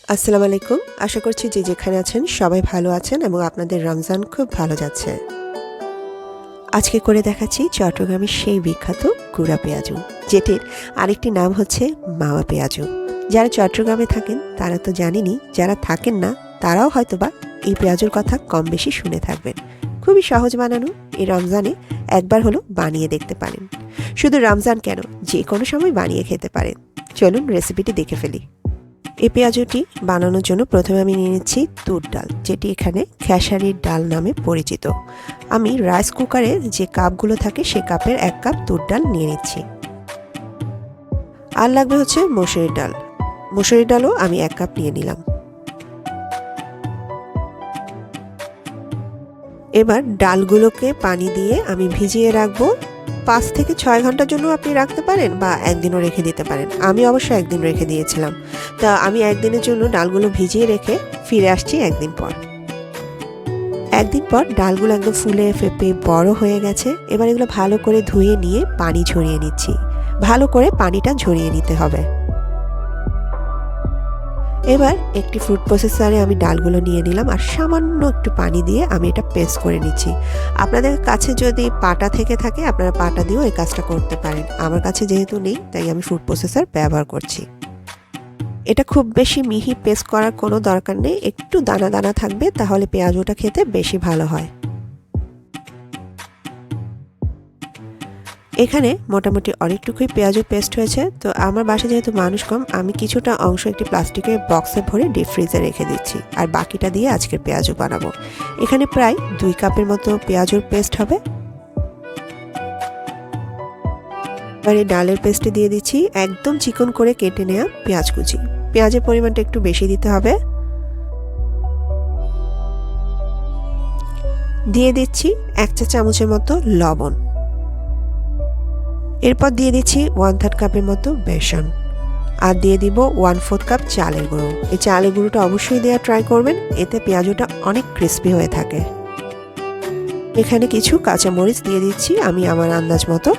আসসালামু আলাইকুম। আশা করছি যে যেখানে আছেন সবাই ভালো আছেন এবং আপনাদের রমজান খুব ভালো যাচ্ছে। আজকে করে দেখাচ্ছি চট্টগ্রামের সেই বিখ্যাত গুঁড়া পেঁয়াজু, যেটির আরেকটি নাম হচ্ছে মাওয়া পেঁয়াজু। যারা চট্টগ্রামে থাকেন তারা তো জানেনই, যারা থাকেন না তারাও হয়তোবা এই পেঁয়াজুর কথা কম বেশি শুনে থাকবেন। খুবই সহজ বানানো, এই রমজানে একবার হলো বানিয়ে দেখতে পারেন। শুধু রমজান কেন, যে কোনো সময় বানিয়ে খেতে পারেন। চলুন রেসিপিটি দেখে ফেলি। এই পেঁয়াজুটি বানানোর জন্য প্রথমে আমি নিয়ে নিচ্ছি তুর ডাল, যেটি এখানে খেসারির ডাল নামে পরিচিত। আমি রাইস কুকারে যে কাপগুলো থাকে সেই কাপের 1 কাপ তুর ডাল নিয়ে নিচ্ছি। আর লাগবে হচ্ছে মসুরির ডাল। মসুরির ডালও আমি 1 কাপ নিয়ে নিলাম। এবার ডালগুলোকে পানি দিয়ে আমি ভিজিয়ে রাখবো। 5 থেকে 6 ঘন্টার জন্য আপনি রাখতে পারেন বা একদিনও রেখে দিতে পারেন। আমি অবশ্য একদিন রেখে দিয়েছিলাম। তা আমি একদিনের জন্য ডালগুলো ভিজিয়ে রেখে ফিরে আসছি একদিন পর। একদিন পর ডালগুলো একদম ফুলে ফেপে বড় হয়ে গেছে। এবার এগুলো ভালো করে ধুয়ে নিয়ে পানি ঝরিয়ে নিচ্ছি। ভালো করে পানিটা ঝরিয়ে নিতে হবে। এবার একটি ফুড প্রসেসরে আমি ডালগুলো নিয়ে নিলাম আর সামান্য একটু পানি দিয়ে আমি এটা পেস্ট করে নিচ্ছি। আপনাদের কাছে যদি পাটা থেকে থাকে আপনারা পাটা দিয়েও এই কাজটা করতে পারেন। আমার কাছে যেহেতু নেই তাই আমি ফুড প্রসেসর ব্যবহার করছি। এটা খুব বেশি মিহি পেস্ট করার কোনো দরকার নেই, একটু দানা দানা থাকবে, তাহলে পেঁয়াজুটা খেতে বেশি ভালো হয়। এখানে মোটামুটি অনেকটুকুই পেঁয়াজু পেস্ট হয়েছে। তো আমার বাসায় যেহেতু মানুষ কম, আমি কিছুটা অংশ একটি প্লাস্টিকের বক্সে ভরে ডিপ ফ্রিজে রেখে দিচ্ছি আর বাকিটা দিয়ে আজকের পেঁয়াজু বানাবো। এখানে প্রায় 2 কাপের মতো পেঁয়াজুর পেস্ট হবে। এবার এই ডালের পেস্টে দিয়ে দিচ্ছি একদম চিকন করে কেটে নেওয়া পেঁয়াজ কুচি। পেঁয়াজের পরিমাণটা একটু বেশি দিতে হবে। দিয়ে দিচ্ছি 1 চা চামচের মতো লবণ। এরপর দিয়ে দিচ্ছি 1/3 কাপের মতো বেসন আর দিয়ে দিব 1/4 কাপ চালের গুঁড়ো। এই চালের গুঁড়োটা অবশ্যই দেওয়া ট্রাই করবেন, এতে পেঁয়াজুটা অনেক ক্রিস্পি হয়ে থাকে। এখানে কিছু কাঁচামরিচ দিয়ে দিচ্ছি আমি আমার আন্দাজ মতো,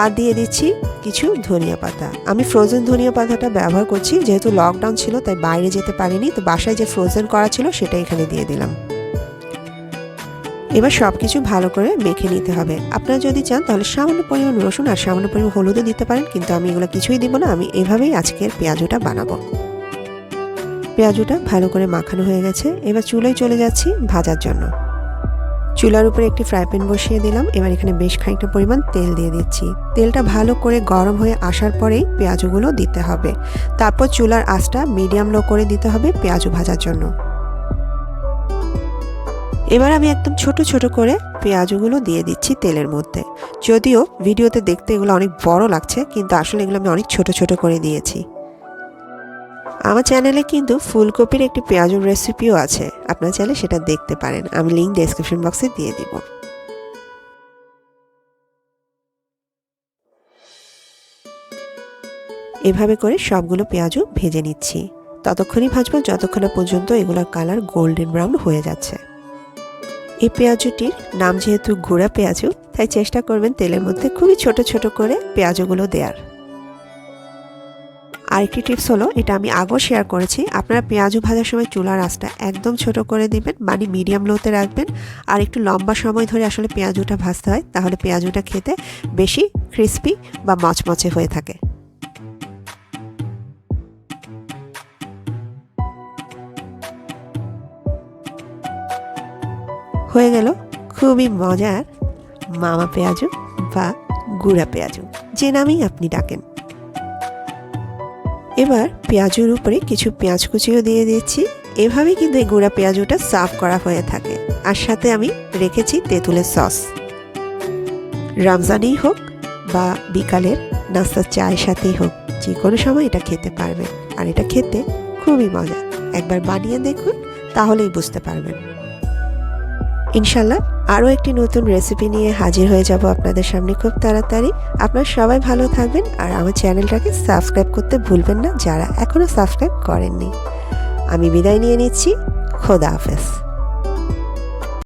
আর দিয়ে দিচ্ছি কিছু ধনিয়া পাতা। আমি ফ্রোজেন ধনিয়া পাতাটা ব্যবহার করছি, যেহেতু লকডাউন ছিল তাই বাইরে যেতে পারিনি, তো বাসায় যে ফ্রোজেন করা ছিল সেটা এখানে দিয়ে দিলাম। এবার সব কিছু ভালো করে মেখে নিতে হবে। আপনারা যদি চান তাহলে সামান্য পরিমাণ রসুন আর সামান্য পরিমাণ হলুদও দিতে পারেন, কিন্তু আমি এগুলো কিছুই দিব না। আমি এভাবেই আজকের পেঁয়াজুটা বানাবো। পেঁয়াজুটা ভালো করে মাখানো হয়ে গেছে। এবার চুলায় চলে যাচ্ছি ভাজার জন্য। চুলার উপরে একটি ফ্রাই প্যান বসিয়ে দিলাম। এবার এখানে বেশ খানিকটা পরিমাণ তেল দিয়ে দিচ্ছি। তেলটা ভালো করে গরম হয়ে আসার পরেই পেঁয়াজুগুলো দিতে হবে। তারপর চুলার আঁচটা মিডিয়াম লো করে দিতে হবে পেঁয়াজু ভাজার জন্য। এবার আমি একদম ছোট ছোট করে পেঁয়াজগুলো দিয়ে দিচ্ছি তেলের মধ্যে। যদিও ভিডিওতে দেখতে এগুলো অনেক বড় লাগছে, কিন্তু আসলে এগুলো আমি অনেক ছোট ছোট করে দিয়েছি। আমার চ্যানেলে কিন্তু ফুলকপির একটি পেঁয়াজুর রেসিপিও আছে, আপনারা চাইলে সেটা দেখতে পারেন। আমি লিংক ডেসক্রিপশন বক্সে দিয়ে দিব। এভাবে করে সবগুলো পেঁয়াজু ভেজে নিচ্ছি। ততক্ষণই ভাজবো যতক্ষণ না পর্যন্ত এগুলোর কালার গোল্ডেন ব্রাউন হয়ে যাচ্ছে। এই পেঁয়াজুটির নাম যেহেতু গুঁড়া পেঁয়াজু, তাই চেষ্টা করবেন তেলের মধ্যে খুবই ছোট ছোট করে পেঁয়াজগুলো দেওয়ার। আরেকটি টিপস হলো, এটা আমি আগেও শেয়ার করেছি, আপনারা পেঁয়াজু ভাজার সময় চুলার আঁচটা একদম ছোট করে দিবেন, মানে মিডিয়াম লোতে রাখবেন। আর একটু লম্বা সময় ধরে আসলে পেঁয়াজুটা ভাজতে হয়, তাহলে পেঁয়াজুটা খেতে বেশি ক্রিস্পি বা মচমচে হয়ে থাকে। হয়ে গেল খুবই মজার মামা পেঁয়াজু বা গুঁড়া পেঁয়াজু, যে নামেই আপনি ডাকেন। এবার পেঁয়াজুর উপরে কিছু পেঁয়াজ কুচিও দিয়ে দিচ্ছি। এভাবেই কিন্তু এই গুঁড়া পেঁয়াজুটা সার্ভ করা হয়ে থাকে। আর সাথে আমি রেখেছি তেঁতুলের সস। রমজানেই হোক বা বিকালের নাস্তার চায়ের সাথেই হোক, যে কোনো সময় এটা খেতে পারবেন। আর এটা খেতে খুবই মজা। একবার বানিয়ে দেখুন, তাহলেই বুঝতে পারবেন। ইনশাল্লাহ আরও একটি নতুন রেসিপি নিয়ে হাজির হয়ে যাব আপনাদের সামনে খুব তাড়াতাড়ি। আপনারা সবাই ভালো থাকবেন আর আমার চ্যানেলটাকে সাবস্ক্রাইব করতে ভুলবেন না যারা এখনও সাবস্ক্রাইব করেননি। আমি বিদায় নিয়ে নিচ্ছি। খোদা হাফেজ।